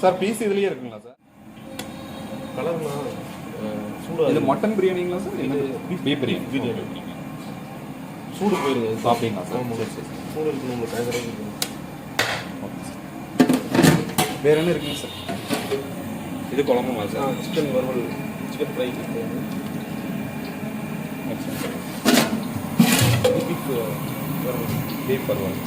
Sir piece இதுலயே இருக்குங்களா sir? கலர்னா இது மட்டன் பிரியாணிங்களா சார்? இது பீஃப் பிரியாணி. சூடு போயிருங்க சாப்பிட்டீங்களா சார்? சரி சரி. சூடு இருக்கு உங்களுக்கு டைகராக வேற என்ன இருக்குங்க சார்? இது குழம்புமா சார்? சிக்கன் வறுவல், சிக்கன் ஃப்ரை, பீஃப் வறுவல்.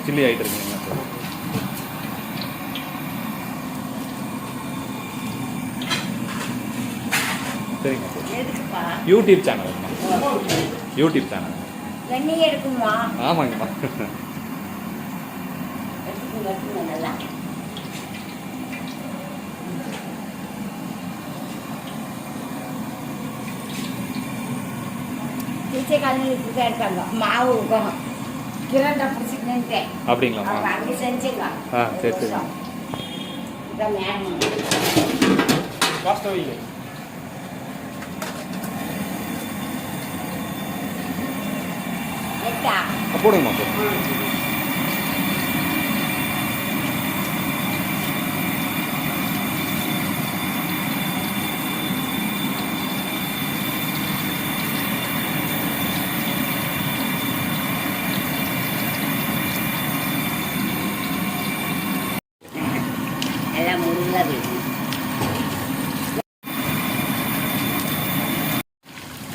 சில்லி ஆகிட்டு இருக்கீங்களா சார்? சரிங்க sir. YouTube channel YouTube channel எடுக்குமா? ஆமாங்கம்மா. நல்லா காலையில் இப்படி இருக்காங்க. மாவு கிரண்டா பிடிச்சிக்கிட்டேன் அப்படிங்களா? அங்கே செஞ்சுங்க. சரி சரி. இதான் மேடம் ஃபாஸ்ட்டாக வைங்க. போடுங்கம்மா போடுங்க. எல்லாம் முருங்கா வீடு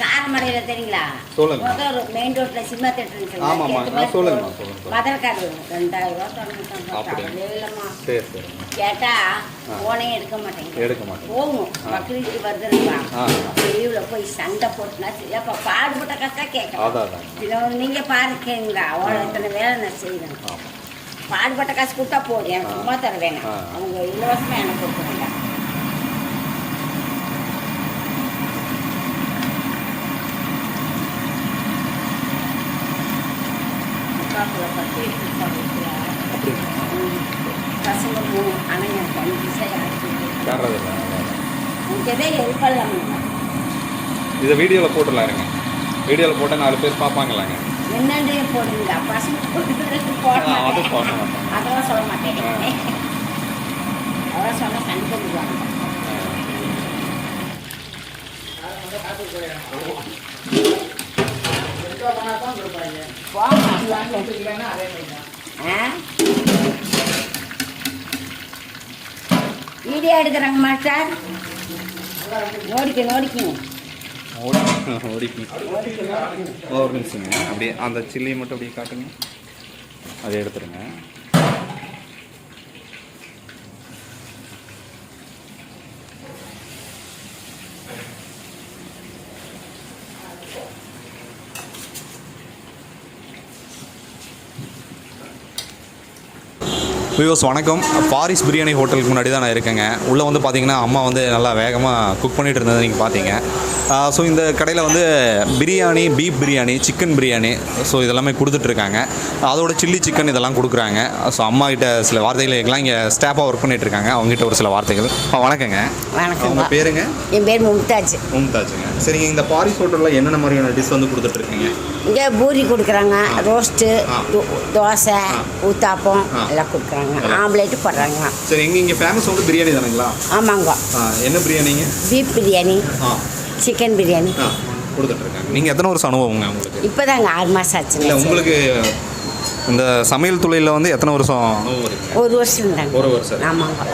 காரமடையில் தெரியுங்களா? சொல்லுங்க. மெயின் ரோட்டில் சினிமா தேட்டர் ஆமாம்மா சொல்லுங்கம்மா சொல்லுங்க. மதர்காடு 2000 தொண்ணூத்தொம்பது. சரி சரி. கேட்டால் ஃபோனே எடுக்க மாட்டேங்க. போகும் பக்ரீத்துக்கு வருதுங்களா? லீவில் போய் சண்டை போட்டுனா சரியாப்பா பாடுபட்ட கஷ்டம் கேட்கலாம். அதான் நீங்கள் பாருக்கீங்களா? அவ்வளோ இத்தனை வேலை நான் செய்வேன். பாடுபட்ட காசு கொடுத்தா போதும், எனக்கு சும்மா தர வேணாம். அவங்க இலவசமாக எனக்கு கொடுக்க வேண்டாம். பசங்க 3 ஆனால் எனக்கு 5 பைசா உங்ககிட்ட ஹெல்ப் பண்ணலாம். இதை வீடியோவில் போட்டுடலாம் இருங்க. வீடியோவில் போட்டால் 4 பேர் பார்ப்பாங்களாங்க. என்னன்றே போடுங்க. பசங்க அது போட மாட்டாங்க. அதெல்லாம் சொல்ல மாட்டேன். அதெல்லாம் சொன்னால் சண்டை போடுவாங்க. வீடியோ எடுக்கிறாங்க மாஸ்டர். நோடிக்கணும் ஒரு நிமிஷங்க. அப்படியே அந்த சில்லியை மட்டும் அப்படியே காட்டுங்க. அதை எடுத்துருங்க. வியூவர்ஸ் வணக்கம். பாரிஸ் பிரியாணி ஹோட்டலுக்கு முன்னாடி தான் நான் இருக்கேங்க. உள்ளே வந்து பார்த்தீங்கன்னா அம்மா வந்து நல்லா வேகமாக குக் பண்ணிகிட்டு இருந்ததை நீங்கள் பார்த்தீங்க. ஸோ இந்த கடையில் வந்து biryani, beef biryani, chicken biryani, so இதெல்லாமே கொடுத்துட்ருக்காங்க. அதோட சில்லி சிக்கன் இதெல்லாம் கொடுக்குறாங்க. ஸோ அம்மா கிட்ட சில வார்த்தைகள் கேட்கலாம். இங்கே ஸ்டாஃபாக ஒர்க் பண்ணிகிட்ருக்காங்க. அவங்ககிட்ட ஒரு சில வார்த்தைகள். வணக்கங்க. வணக்கம். உங்கள் பேருங்க? என் பேர் மும்தாஜ். மும்தாஜுங்க. சரிங்க. இந்த பாரிஸ் ஹோட்டலில் என்னென்ன மாதிரியான டிஷ் வந்து கொடுத்துட்ருக்கீங்க? இங்கே பூரி கொடுக்குறாங்க, ரோஸ்ட்டு, தோசை, ஊத்தாப்பம் எல்லாம் கொடுக்குறாங்க. ஆம்லேட்டு போடுறாங்க. சரி. இங்கே ஃபேமஸ் வந்து பிரியாணி தானுங்களா? ஆமாங்க. என்ன பிரியாணிங்க? பீஃப் பிரியாணி, சிக்கன் பிரியாணி கொடுத்துட்ருக்காங்க. நீங்கள் எத்தனை வருஷம் அனுபவங்க உங்களுக்கு? இப்போ தாங்க 6 மாதம் ஆச்சு. இல்லை, உங்களுக்கு இந்த சமையல் தொழிலில் வந்து எத்தனை வருஷம் அனுபவம் இருக்குது? 1 வருஷம் தாங்க. 1 வருஷம். ஆமாங்க.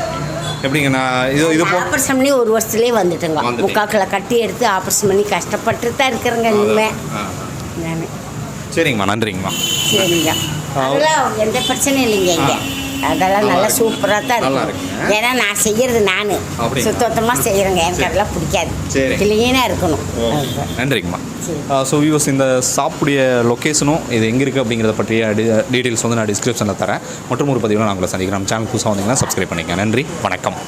எப்படிங்க? நான் இது ஆப்ரேஷன் பண்ணி 1 வருஷத்துலேயே வந்துட்டுங்க. 3/4 கிலோ கட்டி எடுத்து ஆப்ரேஷன் பண்ணி கஷ்டப்பட்டு தான் இருக்கிறேங்க இனிமேல் நான். சரிங்கம்மா, நன்றிங்கம்மா. சரிங்க. அதெல்லாம் எந்த பிரச்சனையும் இல்லைங்க. இங்கே அதெல்லாம் நல்லா சூப்பராக தான் நல்லா இருக்கும். இருக்குங்க. ஏன்னா நான் செய்யறது நான் அப்படிங்களா? சுத்தமாக செய்கிறேங்க. எனக்கு அதெல்லாம் பிடிக்காது. சரி. க்ளீனாக இருக்கணும். நன்றிங்கம்மா. சரி. ஸோ வியூவர்ஸ், இந்த ஷாப்புடைய லொக்கேஷனும் இது எங்கே இருக்குது அப்படிங்கிறத பற்றிய டீட்டெயில்ஸ் வந்து நான் டிஸ்கிரிப்ஷனில் தரேன். மற்றும் ஒரு பதிவில் நான் உங்களை சந்திக்கிறேன். நம்ம சேனல் புதுசாக வந்தீங்கன்னா சப்ஸ்கிரைப் பண்ணிக்கங்க. நன்றி, வணக்கம்.